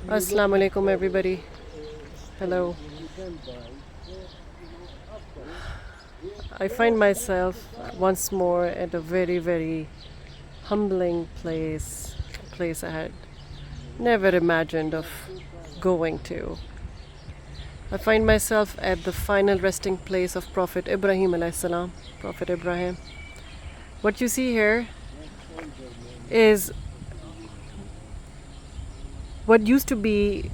Assalamu alaikum everybody. Hello. I find myself once more at a very humbling place, a place I had never imagined of going to. I find myself at the final resting place of Prophet Ibrahim AS, Prophet Ibrahim. What you see here is what used to be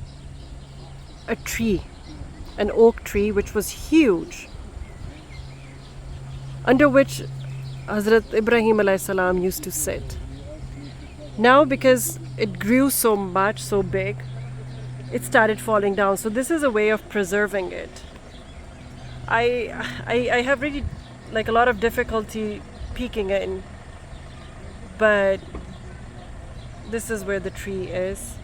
a tree, an oak tree which was huge, under which Hazrat Ibrahim AS used to sit. Now because it grew so much, so big, it started falling down. So this is a way of preserving it. I have really like a lot of difficulty peeking in, but this is where the tree is.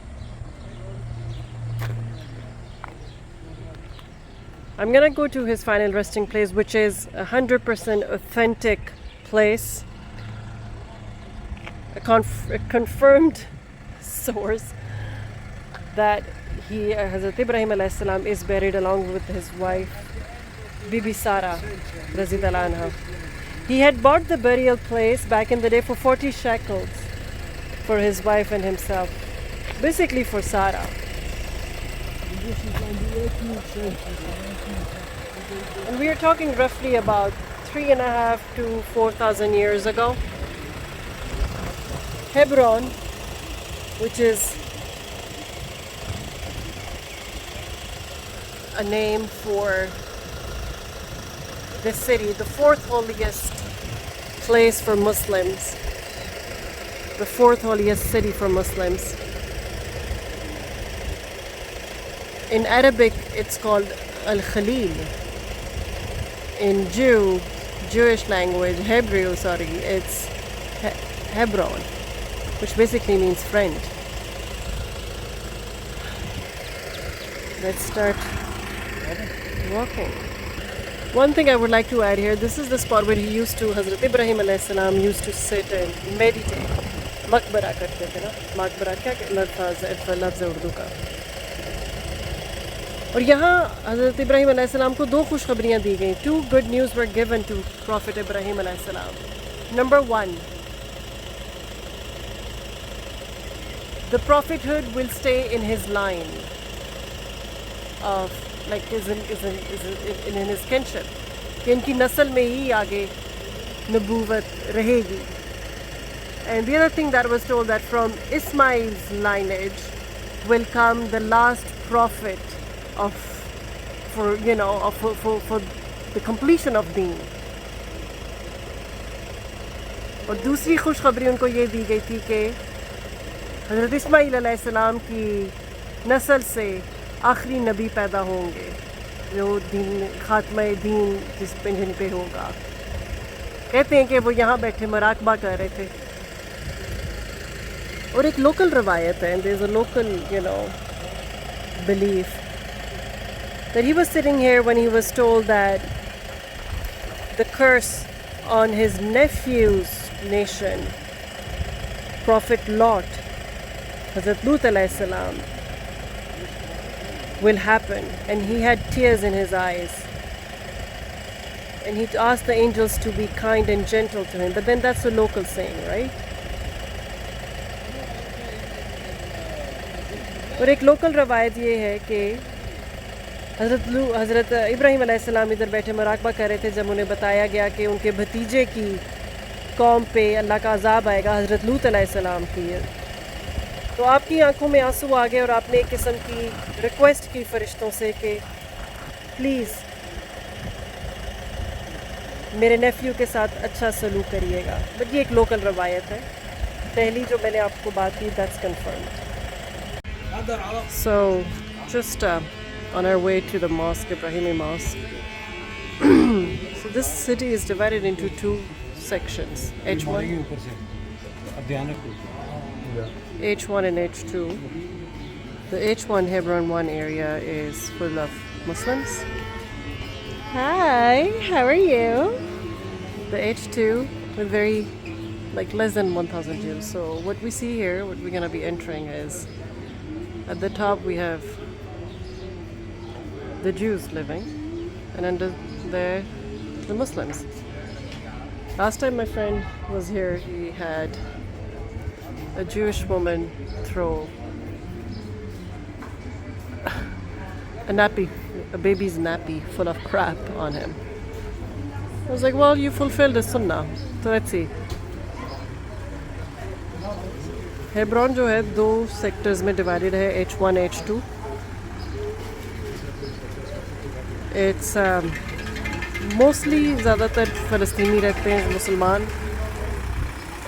I'm gonna go to his final resting place, which is 100% authentic place, a confirmed source that Hazrat Ibrahim AS is buried along with his wife Bibi Sarah radhiyallahu anha. He had bought the burial place back in the day for 40 shekels for his wife and himself, basically for Sarah. And we are talking roughly about 3,500 to 4,000 years ago. Hebron, which is a name for the city, the fourth holiest place for Muslims, the fourth holiest city for Muslims. In Arabic, it's called Al-Khalil. In Jewish language, it's Hebron, which basically means friend. Let's start walking. One thing I would like to add here, this is the spot where Hazrat Ibrahim AS used to sit and meditate. Maqbara karte the na? Maqbara kya lafz hai urdu ka? और यहाँ हज़रत इब्राहिम अलैहिस्सलाम को दो खुशखबरियाँ दी गई. Two good news were given to Prophet Ibrahim अलैहिस्सलाम. Number one, the prophethood will stay in his line of like is in his kinship. कि इनकी नस्ल में ही आगे नबूवत रहेगी. And the other thing that was told, that from Ismail's lineage will come the last prophet for the completion of deen. और दूसरी खुशखबरी उनको ये दी गई थी कि हज़रत इस्माइल अलैहिस्सलाम की नस्ल से आखिरी नबी पैदा होंगे, जो दीन खात्मा दीन जिन पे होगा. कहते हैं कि वो यहाँ बैठे मुराकबा कर रहे थे. और एक लोकल रवायत है, there is a local belief that he was sitting here when he was told that the curse on his nephew's nation, Prophet Lot, Hazrat Lut alayhi salam, will happen, and he had tears in his eyes, and he asked the angels to be kind and gentle to him. But then that's a local saying, right? और एक local रवायत ये है कि हज़रत इब्राहिम अलैहिस्सलाम इधर बैठे मुराकबा कर रहे थे जब उन्हें बताया गया कि उनके भतीजे की कौम पे अल्लाह का अज़ाब आएगा, हज़रत लूत अलैहिस्सलाम की. तो आपकी आंखों में आंसू आ गए और आपने एक किस्म की रिक्वेस्ट की फ़रिश्तों से कि प्लीज़ मेरे नेफ्यू के साथ अच्छा सलूक करिएगा. बट ये एक लोकल रवायत है. पहली जो मैंने आपको बात की, that's confirmed. So just on our way to the mosque, Ibrahimi Mosque. So this city is divided into two sections, H1 and H2. The H1 Hebron 1 area is full of Muslims. Hi, how are you? The H2 with very less than 1,000 Jews. So what we see here, what we're going to be entering is At the top we have the Jews living, and under there the Muslims. Last time my friend was here, he had a Jewish woman throw a nappy, a baby's nappy full of crap on him. I was like, well, you fulfilled the sunnah, so let's see. Hebron जो है दो sectors में divided है, H1 H2. It's mostly ज़्यादातर फ़लस्तीनी रहते हैं, मुसलमान,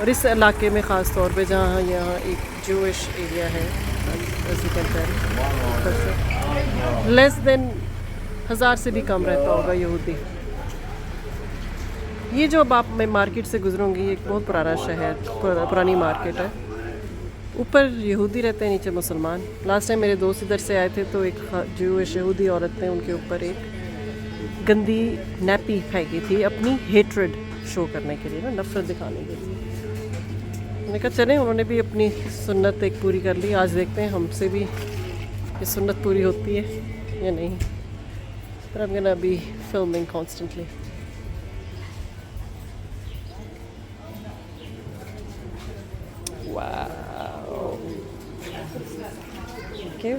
और इस इलाके में ख़ास तौर पे जहाँ यहाँ एक Jewish एरिया है, as you can tell, less than 1000 से भी कम रहता होगा यहूदी. ये जो अब आप मैं मार्केट से गुजरूँगी, ये एक बहुत पुराना शहर, पुरानी मार्केट है. ऊपर यहूदी रहते हैं, नीचे मुसलमान. लास्ट टाइम मेरे दोस्त इधर से आए थे तो एक जूश यहूदी औरत ने उनके ऊपर एक गंदी नैपी फेंकी थी अपनी हेट्रेड शो करने के लिए, ना नफरत दिखाने के लिए. मैंने कहा चलें, उन्होंने भी अपनी सुन्नत एक पूरी कर ली. आज देखते हैं हमसे भी ये सुन्नत पूरी होती है या नहीं. But I'm gonna be filming constantly. Wow. Okay.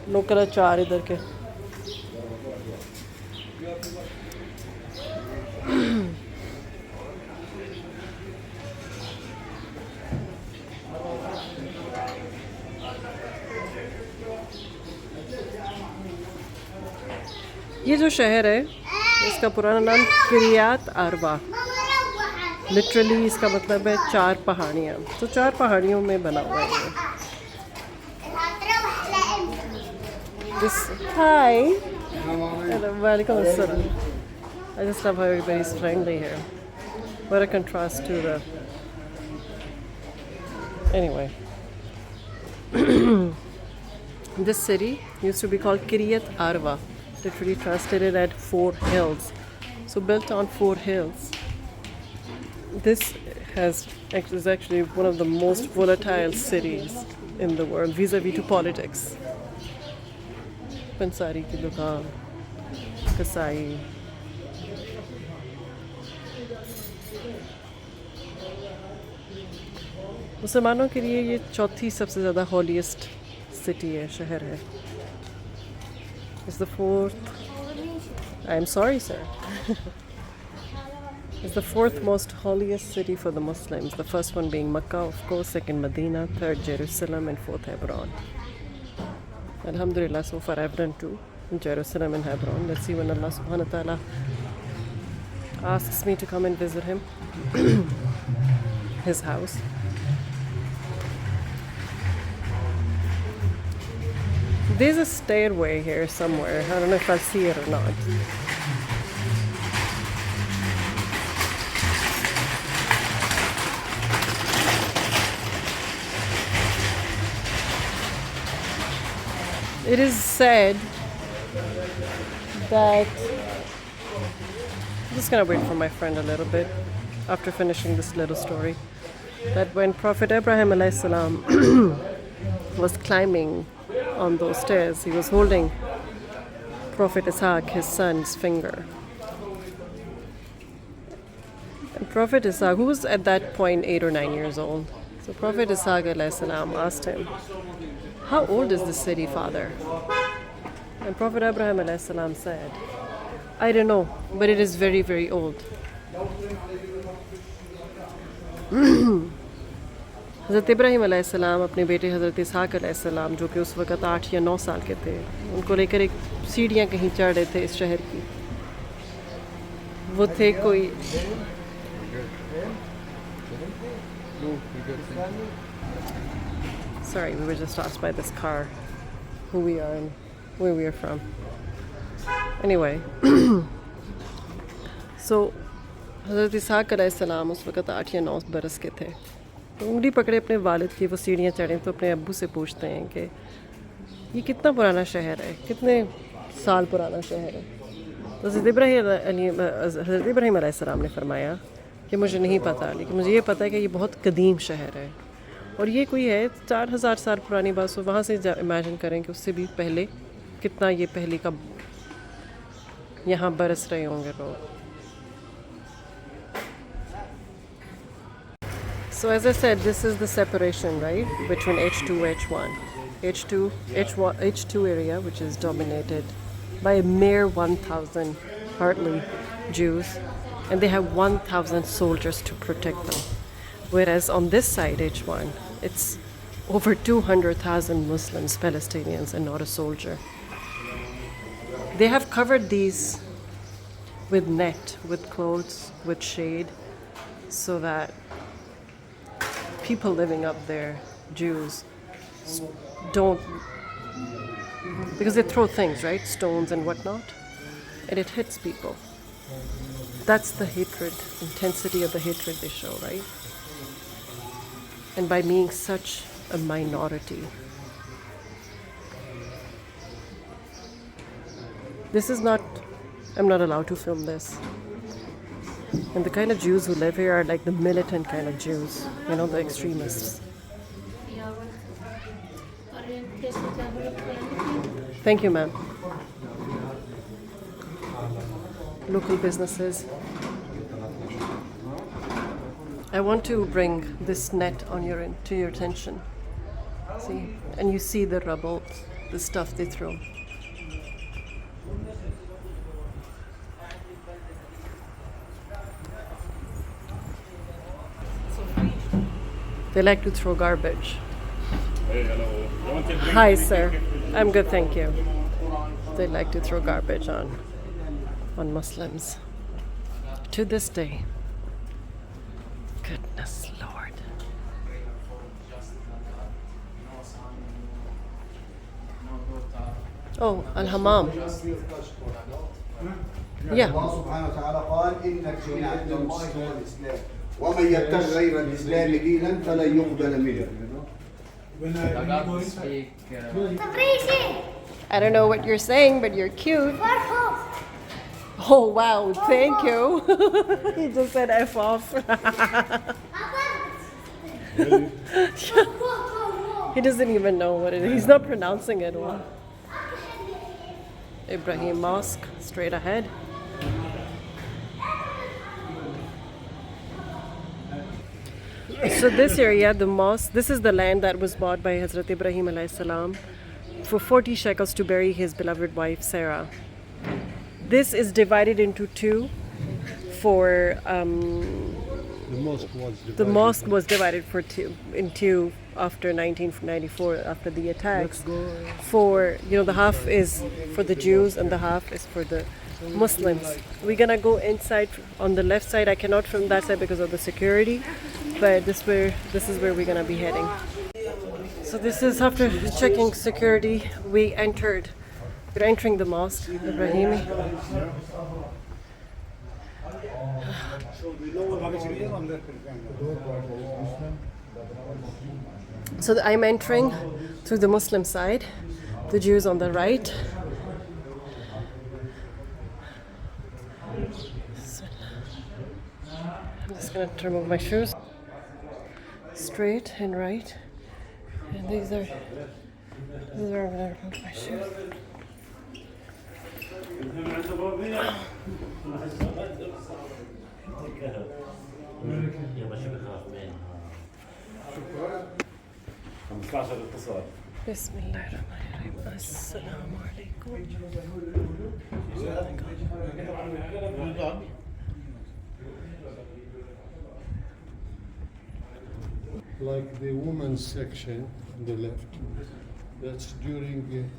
Local अचार इधर के. ये जो शहर है इसका पुराना नाम किरियात आरवा. लिटरली इसका मतलब है 4 पहाड़ियाँ. तो 4 पहाड़ियों में बना हुआ है ये. This hi. Welcome sir. I just love how everybody's friendly here. What a contrast to the. Anyway, this city used to be called Kiryat Arba. Literally translated at 4 hills. So built on 4 hills. This is actually one of the most volatile cities in the world vis-a-vis to politics. Pansari ki dukaan, kasai. मुसलमानों के लिए ये चौथी सबसे ज़्यादा holiest city है, शहर है. It's the 4th. I'm sorry, sir. It's the 4th most holiest city for the Muslims. The first one being Mecca, of course. Second, Medina. Third, Jerusalem, and 4th, Heberon. Alhamdulillah, so far I've done 2 in Jerusalem and Hebron. Let's see when Allah Subhanahu wa Taala asks me to come and visit him, his house. There's a stairway here somewhere. I don't know if I'll see it or not. It is said that, I'm just gonna wait for my friend a little bit after finishing this little story, that when Prophet Ibrahim AS was climbing on those stairs, he was holding Prophet Ishaq, his son's finger. And Prophet Ishaq, who was at that point 8 or 9 years old, so Prophet Ishaq asked him, "How old is this city, father?" And Prophet Ibrahim AS said, "I don't know, but it is very, very old." हज़रत इब्राहीम अलैहिस्सलाम अपने बेटे हज़रत इसहाक़ अलैहिस्सलाम, जो कि उस वक़्त 8 या 9 साल के थे, उनको लेकर एक सीढ़ियाँ कहीं चढ़ रहे थे इस शहर की. वो थे कोई Sorry, we were just asked by this car who we are and where we are from. Anyway, so हज़रत इसहाक़ अलैहिस्सलाम उस वक़्त 8 या 9 बरस के थे. तो उंगली पकड़े अपने वालिद की, वो सीढ़ियाँ चढ़े, तो अपने अब्बू से पूछते हैं कि ये कितना पुराना शहर है, कितने साल पुराना शहर है. तो हज़रत इब्राहीम अलैहिस्सलाम ने फरमाया कि मुझे नहीं पता, लेकिन मुझे ये पता है कि ये बहुत कदीम शहर है और ये कोई है 4000 साल पुरानी बात। सो वहाँ से इमेजिन करें कि उससे भी पहले कितना ये पहले का यहाँ बरस रहे होंगे लोग। So as I said, this is the separation, right, between H2, H1. H2 area, which is dominated by a mere 1,000 hardly Jews, and they have 1,000 soldiers to protect them. Whereas on this side, H1, it's over 200,000 Muslims, Palestinians, and not a soldier. They have covered these with net, with clothes, with shade, so that people living up there, Jews, don't, because they throw things, right, stones and whatnot, and it hits people. That's the hatred, intensity of the hatred they show, right? And by being such a minority. This is not, I'm not allowed to film this. And the kind of Jews who live here are like the militant kind of Jews, you know, the extremists. Thank you, ma'am. Local businesses. I want to bring this net to your attention. See, and you see the rubble, the stuff they throw. They like to throw garbage. Hey, hello. Hi, sir. I'm good, thank you. They like to throw garbage on Muslims. To this day. Goodness Lord. Oh, Al-Hammam. Yeah. ومن يبتغي غير الإسلام دينا فلن يقبل منه. I don't know what you're saying, but you're cute. Oh wow, thank you. He just said F off. He doesn't even know what it is. He's not pronouncing it well. Ibrahim Mosque, straight ahead. So this area, the mosque, this is the land that was bought by Hazrat Ibrahim AS for 40 shekels to bury his beloved wife Sarah. This is divided into two for the mosque was divided in two after 1994, after the attacks. For, you know, the half is for the Jews and the half is for the Muslims. We're gonna go inside on the left side. I cannot film that side because of the security, but this is where we're gonna be heading. So this is after checking security. We're entering the mosque, Ibrahimi. So I'm entering through the Muslim side, the Jews on the right. I'm just going to remove my shoes. Straight and right. And these are where I'm going to remove my shoes. Bismillahirrahmanirrahim. Assalamu alaikum. Like the women's section on the left, that's during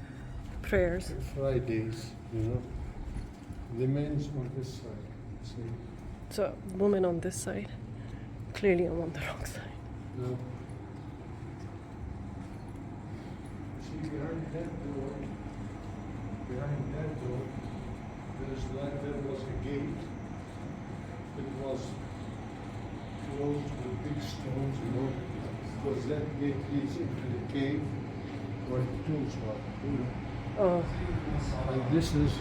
Prayers. Fridays, you know. The men's on this side. See? So, woman on this side. Clearly, I'm on the wrong side. No. See, behind that door, there was a gate. It was closed with big stones, you know, because that gate leads into the cave where the tombs were. Oh, And this is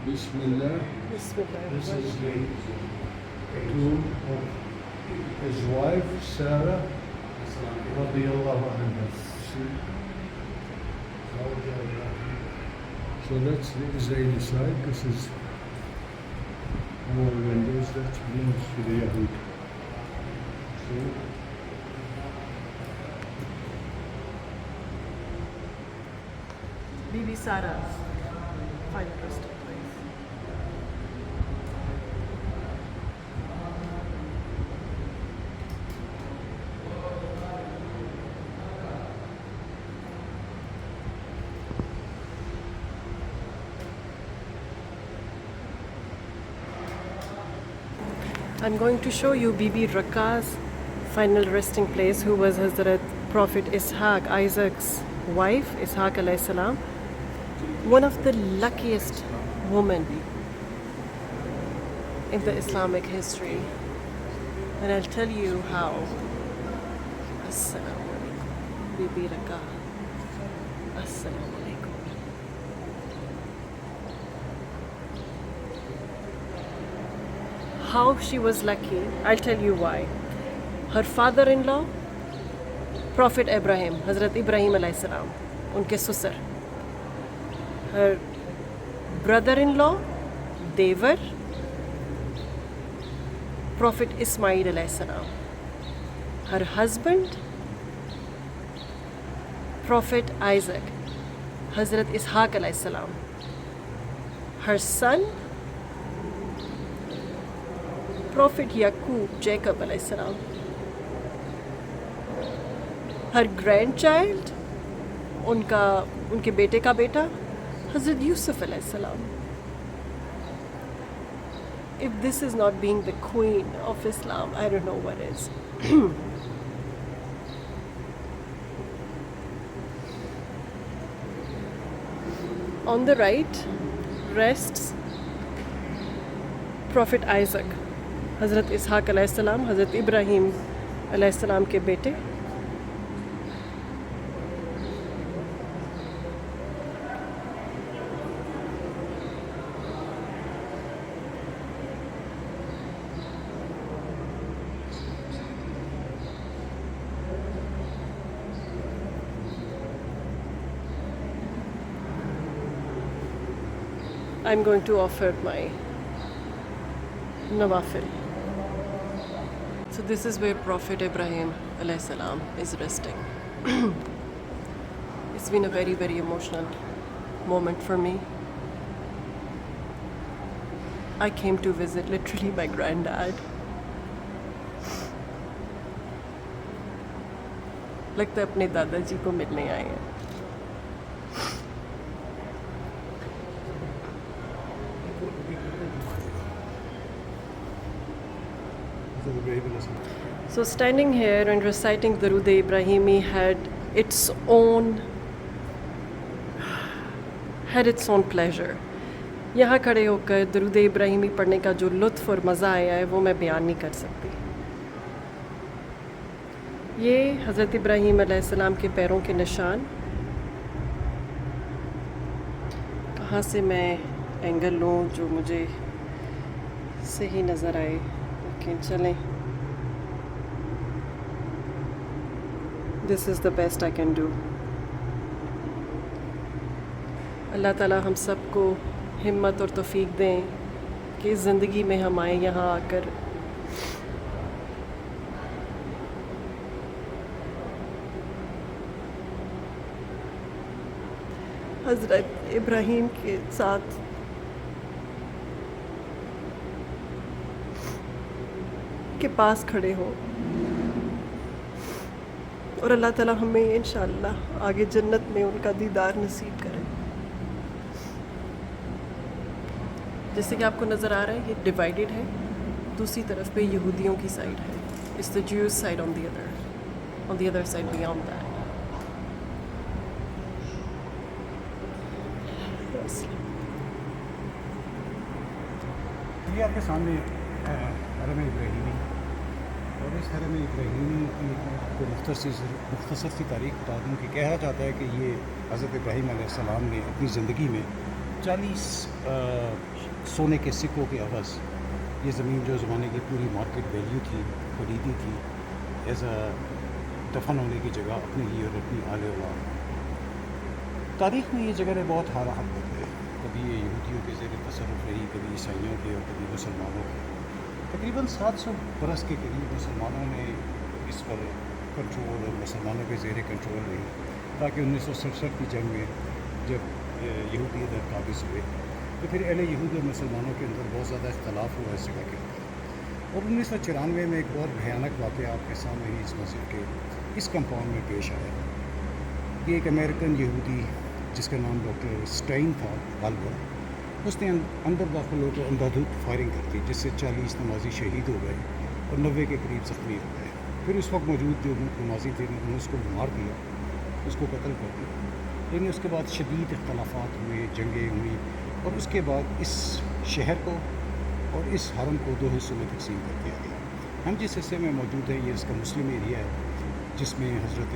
Bismillah. Bismillah. This is the tomb of his wife Sarah radiyallahu anha. See? So that's the Israeli side. This is more windows that belongs to the Yahud. See? Bibi Sarah, final resting place. I'm going to show you Bibi Raqqa's final resting place, who was Hazrat Prophet Ishaq, Isac's wife, Ishaq alayhi salam. One of the luckiest women in the Islamic history. And I'll tell you how. Assalamu alaikum. Bibi Raqqa. Assalamu alaikum. How she was lucky, I'll tell you why. Her father-in-law, Prophet Ibrahim, Hazrat Ibrahim AS, unke susar. Her brother-in-law, Devar, Prophet Ismail AS. Her husband, Prophet Isaac, Hazrat Ishaq AS. Her son, Prophet Yaqub, Jacob AS. Her grandchild, उनके बेटे का बेटा, Hazrat Yusuf alayhi salam. If this is not being the queen of Islam, I don't know what is. On the right rests Prophet Isaac, Hazrat Ishaq alayhi salam, Hazrat Ibrahim alayhi salam के बेटे. I'm going to offer my nawafil. So this is where Prophet Ibrahim AS is resting. It's been a very, very emotional moment for me. I came to visit literally my granddad. लगता है अपने दादाजी को मिलने आए हैं. So standing here and reciting Darud Ibrahimi had its own pleasure. यहाँ खड़े होकर दरूद इब्राहिमी पढ़ने का जो लुत्फ़ और मज़ा आया है वो मैं बयान नहीं कर सकती. ये हज़रत इब्राहीम अलैहिस्सलाम के पैरों के निशान. कहाँ से मैं एंगल लूँ जो मुझे सही नज़र आए. ओके चलें. This is the best I can do. अल्लाह ताला हम सबको हिम्मत और तौफीक दें कि इस ज़िंदगी में हम आए यहाँ आकर हज़रत इब्राहीम के साथ के पास खड़े हों और अल्लाह ताला हमें इंशाअल्लाह आगे जन्नत में उनका दीदार नसीब करे. जैसे कि आपको नज़र आ रहा है ये डिवाइडेड है. दूसरी तरफ पे यहूदियों की साइड है. It's the Jews side on the other side beyond that. ये आपके सामने हरम इब्राहीमी और इस हरम इब्राहीमी की आपको मुख्तसर सी तारीख बता दूँ कि कहा जाता है कि ये हज़रत इब्राहीम अलैहिस्सलाम ने अपनी ज़िंदगी में 40 सोने के सिक्कों के अवज़ ये ज़मीन जो ज़माने की पूरी मार्केट वैल्यू थी, खरीदी थी एज आ दफन होने की जगह अपने लिए और अपनी आले औलाद। तारीख़ में ये जगह बहुत हालात बदले, कभी ये यहूदियों के ज़ेर तसर्रुफ़ रही, कभी ईसाइयों के और कभी मुसलमानों के। तकरीबन 700 बरस के करीब मुसलमानों ने इस पर कंट्रोल और मुसलमानों के ज़ेर कंट्रोल रही, ताकि 1967 की जंग में जब यहूदी इधर काबिज़ हुए तो फिर अहले यहूद और मुसलमानों के अंदर बहुत ज़्यादा इख्तलाफ हुआ इस जगह के ऊपर। और 1994 में एक बहुत भयानक वाक़या आपके सामने ही इस मस्जिद के इस कंपाउंड में पेश आया कि एक अमेरिकन यहूदी जिसका नाम डॉक्टर स्टाइन था, बालबर, उसने अंदर दाखिल होकर अंधाधुंध फायरिंग कर दी, जिससे 40 नमाजी शहीद हो गए और 90 के करीब ज़ख्मी हो गए। फिर उस वक्त मौजूद जो नमाजी थे उन्होंने उसको मार दिया, उसको कत्ल कर दिया। लेकिन उसके बाद शदीद इख्तलाफात हुए, जंगें हुई और उसके बाद इस शहर को और इस हरम को 2 हिस्सों में तकसीम कर दिया गया। हम जिस हिस्से में मौजूद हैं ये इसका मुस्लिम एरिया है, जिसमें हज़रत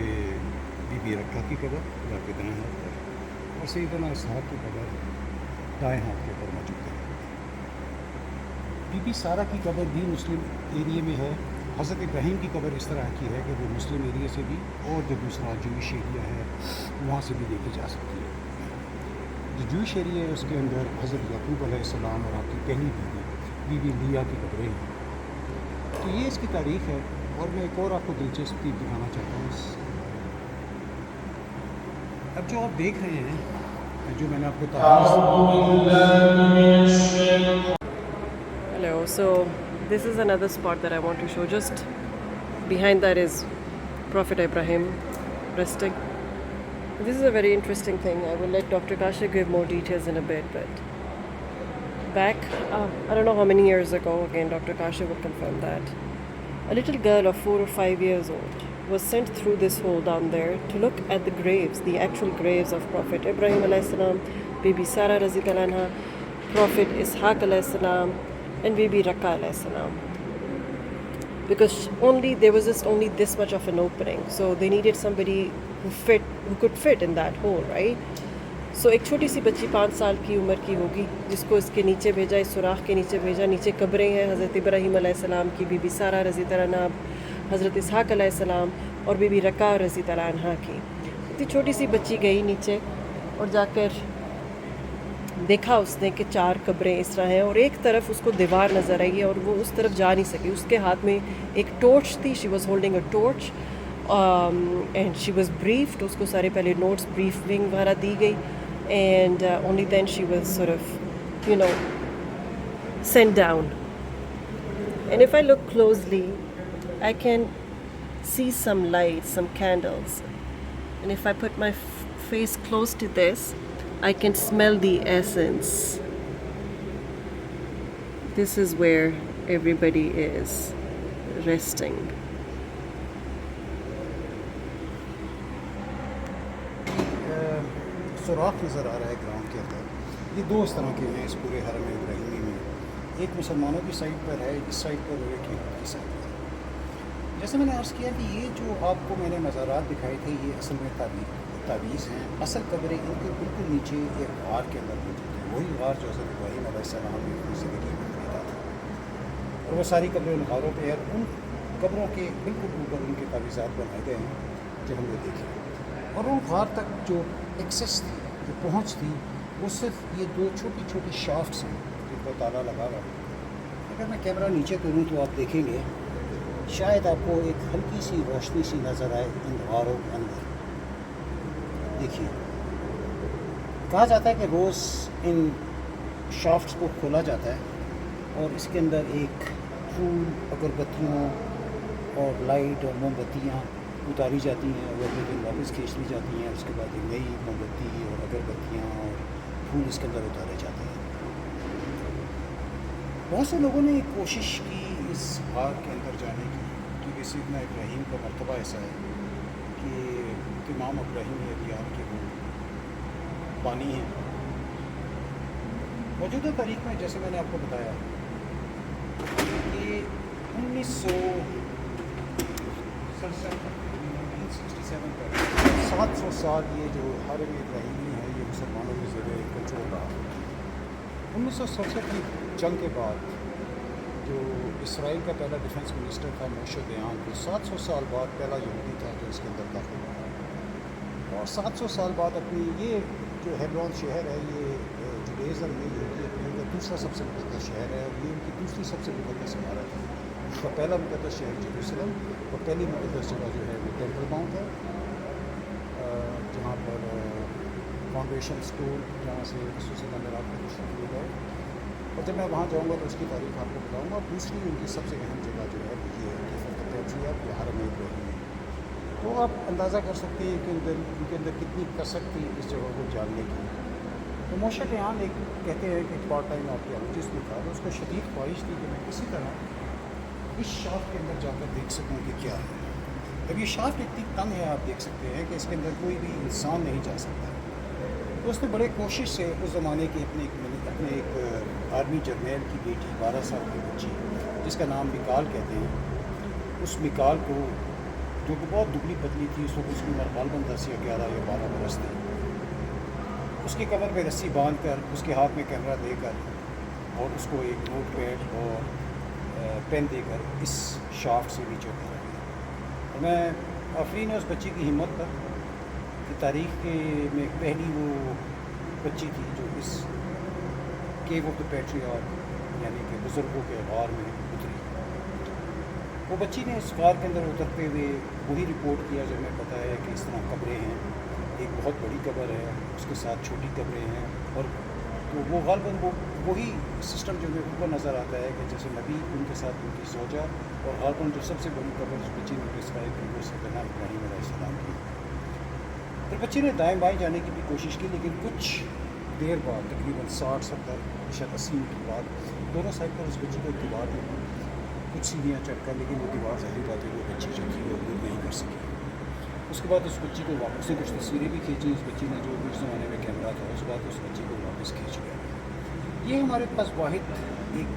बीबी रक्का की कब्र आपके दाएँ हाथ पर और सैयदना इसहाक़ की कब्र दाएँ हाथ के ऊपर मौजूद है। बीबी सारा की कब्र भी मुस्लिम एरिया में है। हज़रत इब्राहीम की कब्र इस तरह की है कि वो मुस्लिम एरिया से भी और जो दूसरा जूइश एरिया है वहाँ से भी देखी जा सकती है। जो जूइश एरिया है उसके अंदर हज़रत याकूब अलैहिस्सलाम और आपकी पहली बीबी लिया की कब्रें हैं। तो ये इसकी तारीख़ है। और मैं एक और आपको दिलचस्पी दिखाना चाहता हूँ। अब जो आप देख रहे हैं, जो मैंने आपको Hello, so this is another spot that I want to show. Just behind that is Prophet Ibrahim resting. This is a very interesting thing. I will let Dr. Kasha give more details in a bit, but back, I don't know how many years ago, again Dr. Kasha will confirm that, a little girl of 4 or 5 years old was sent through this hole down there to look at the graves, the actual graves of Prophet Ibrahim AS, Bibi Sarah raziyallahu anha, Prophet Ishaq AS, and Bibi Raqqa AS. Because there was just only this much of an opening, so they needed somebody who could fit in that hole, right? So एक छोटी सी बच्ची 5 साल की उम्र की होगी, जिसको इसके नीचे भेजा, इस सुराख के नीचे भेजा। नीचे कब्रें हैं हज़रत इब्राहीम अलैहिस्सलाम की, बीबी सारा रज़ियल्लाहु अन्हा, हज़रत इसहाक़ अलैहिस्सलाम और बीबी रक्का रज़ियल्लाहु अन्हा की। इतनी छोटी सी बच्ची गई नीचे और जाकर देखा उसने कि 4 कब्रें इस तरह हैं और एक तरफ उसको दीवार नज़र आई है और वो उस तरफ जा नहीं सकी। उसके हाथ में एक टॉर्च थी, she was holding a torch and she was briefed. उसको सारे पहले नोट्स ब्रीफिंग वगैरह दी गई and only then she was sort of, sent down. And if I look closely, I can see some lights, some candles. And if I put my face close to this, I can smell the essence. This is where everybody is resting. सुराख नज़र आ रहा है ground के अंदर। ये 2 इस तरह के हैं इस पूरे हरम इब्राहिमी में। एक मुसलमानों की साइड पर है, इस साइड पर और एक यहूद की साइड पर। जैसे मैंने अर्ज़ किया कि ये जो आपको मैंने मज़ारात दिखाए थे ये असल में तावीज़ हैं। असल कब्रें इनके बिल्कुल नीचे एक गार के अंदर मौजूद है, वही गार जो हज़रत इब्राहीम अलैहिस्सलाम ने अपनी ज़िंदगी में खरीदा था। और वो सारी कब्रें उन गारों पर है। उन कब्रों के बिल्कुल ऊपर उनके तावीज़ात बनाए गए हैं जो हमने देखे। और उन गार तक जो एक्सेस थी, जो पहुँच थी, वो सिर्फ ये 2 छोटी छोटी शाफ्ट्स हैं जिनको ताला लगा हुआ है। अगर मैं कैमरा नीचे करूँ तो आप देखेंगे शायद आपको एक हल्की सी रोशनी सी नज़र आए इन गारों के अंदर। देखिए, कहा जाता है कि रोज़ इन शाफ्ट्स को खोला जाता है और इसके अंदर एक फूल, अगरबत्तियों और लाइट और मोमबत्तियाँ उतारी जाती हैं और अगले दिन वापस खींच ली जाती हैं। उसके बाद एक नई मोमबत्ती और अगरबत्तियाँ और फूल इसके अंदर उतारे जाते हैं। बहुत से लोगों ने कोशिश की इस गार के अंदर जाने की, क्योंकि सैयदना इब्राहीम का मर्तबा ऐसा है कि इमाम इब्राहीम AS के वो पानी है। मौजूदा तारीख में जैसे मैंने आपको बताया कि 1967 पर 700 साल ये जो हरम इब्राहिमी है ये मुसलमानों के ज़ेर कंट्रोल रहा। 1967 की जंग के बाद जो इसराइल का पहला डिफेंस मिनिस्टर था मोशे दयान, जो 700 साल बाद पहला यहूदी था जो इसके अंदर दाखिल हुआ, और 700 साल बाद अपनी ये जो हेब्रोन शहर है, ये जुडाइज़म में यहूदियत का दूसरा सबसे मुक़द्दस शहर है, और ये उनकी दूसरी सबसे मुक़द्दस इमारत है। उसका पहला मुक़द्दस शहर जेरूसलम और पहली मुक़द्दस जगह जो है वो टेम्पल माउंट है, जहाँ पर फाउंडेशन स्टोन, जहाँ से रसूल अल्लाह को गए। और जब मैं वहाँ जाऊँगा तो उसकी तारीख आपको बताऊँगा। दूसरी उनकी सबसे अहम जगह जो है ये है हरम इब्राहिम। तो आप अंदाज़ा कर सकते हैं कि उनके अंदर कितनी कसरत थी इस जगह को जानने की। तो मोशे दयान एक कहते हैं कि पार्ट टाइम आर्कियोलॉजिस्ट भी था, तो उसको शदीद ख्वाहिश थी कि मैं किसी तरह इस शाख के अंदर जाकर देख सकूँ कि क्या है। अब ये शाख इतनी तंग है, आप देख सकते हैं कि इसके अंदर कोई भी इंसान नहीं जा सकता। तो उसने बड़े कोशिश से उस ज़माने की अपने एक आर्मी जर्नल की बेटी 12 साल की बच्ची जिसका नाम मिकाल कहते हैं, उस मिकाल को जो कि बहुत दुबली पतली थी, उस वक्त उसकी उम्र गालबन 10 या 11 या 12 बरस थी, उसकी कमर में रस्सी बांध कर उसके हाथ में कैमरा देकर और उसको एक नोट पैड और पेन देकर इस शाफ्ट से नीचे उतारा गया। और मैं आफरीन उस बच्ची की हिम्मत पर कि तारीख़ में पहली वो बच्ची थी जो इस केव ऑफ द पैट्रियार्क यानी कि बुज़ुर्गों के गार में उतरी। वो बच्ची ने इस गार के अंदर उतरते हुए वही रिपोर्ट किया जो हमें पता है कि इस तरह कब्रें हैं, एक बहुत बड़ी कब्र है, उसके साथ छोटी कब्रें हैं, और तो वो गालबन वही सिस्टम जो मेरे को नज़र आता है कि जैसे नबी उनके साथ उनकी सोजा, और गालबन जो सबसे बड़ी कब्र उस बच्ची ने डिस्क्राइब की वो सैयदना इब्राहीम अलैहिस्सलाम की। फिर बच्ची ने दाएँ बाएँ जाने की भी कोशिश की, लेकिन कुछ देर बाद तकरीबन 60-70 शायद 80 मिनट बाद दोनों साइड पर उस बच्ची को दीवार में कुछ सीढ़ियाँ चढ़कर, लेकिन वो दीवार ज़ाहिर बात है वो बच्ची जो थी वो मूव नहीं कर सकी। उसके बाद उस बच्ची को वापस से कुछ तस्वीरें भी खींची उस बच्ची ने जो उस ज़माने में कैमरा था, उसके बाद उस बच्ची को वापस खींच लिया। ये हमारे पास वाहिद एक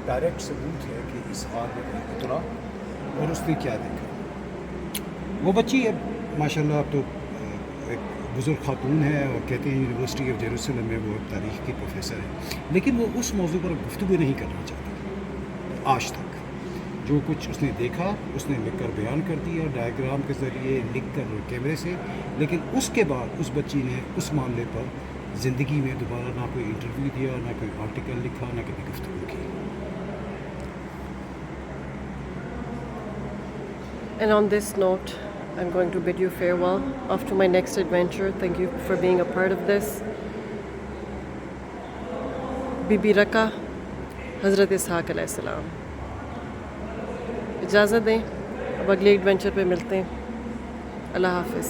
डायरेक्ट सबूत है कि इस हाल में कहीं उतरा और उसने क्या देखा। वो बच्ची अब माशाल्लाह अब तो एक बुज़ुर्ग खातून है और कहते हैं यूनिवर्सिटी ऑफ जेरूसलम में वो तारीख़ की प्रोफेसर है, लेकिन वो उस मौजू पर गुफ्तगू नहीं करना चाहती आज तक। जो कुछ उसने देखा उसने लिख कर बयान कर दिया, डायग्राम के ज़रिए लिख कर कैमरे से, लेकिन उसके बाद उस बच्ची ने उस मामले पर ज़िंदगी में दोबारा ना कोई इंटरव्यू दिया, ना कोई आर्टिकल लिखा, ना कभी गुफ्तगू की। And on this note, I'm going to bid you farewell. Off to my next adventure. Thank you for being a part of this. Bibi Raqqa हज़रत इसहाक़ अलैहिस्सलाम। इजाज़त दें, अब अगले एडवेंचर पे मिलते हैं। अल्लाह हाफ़िज़।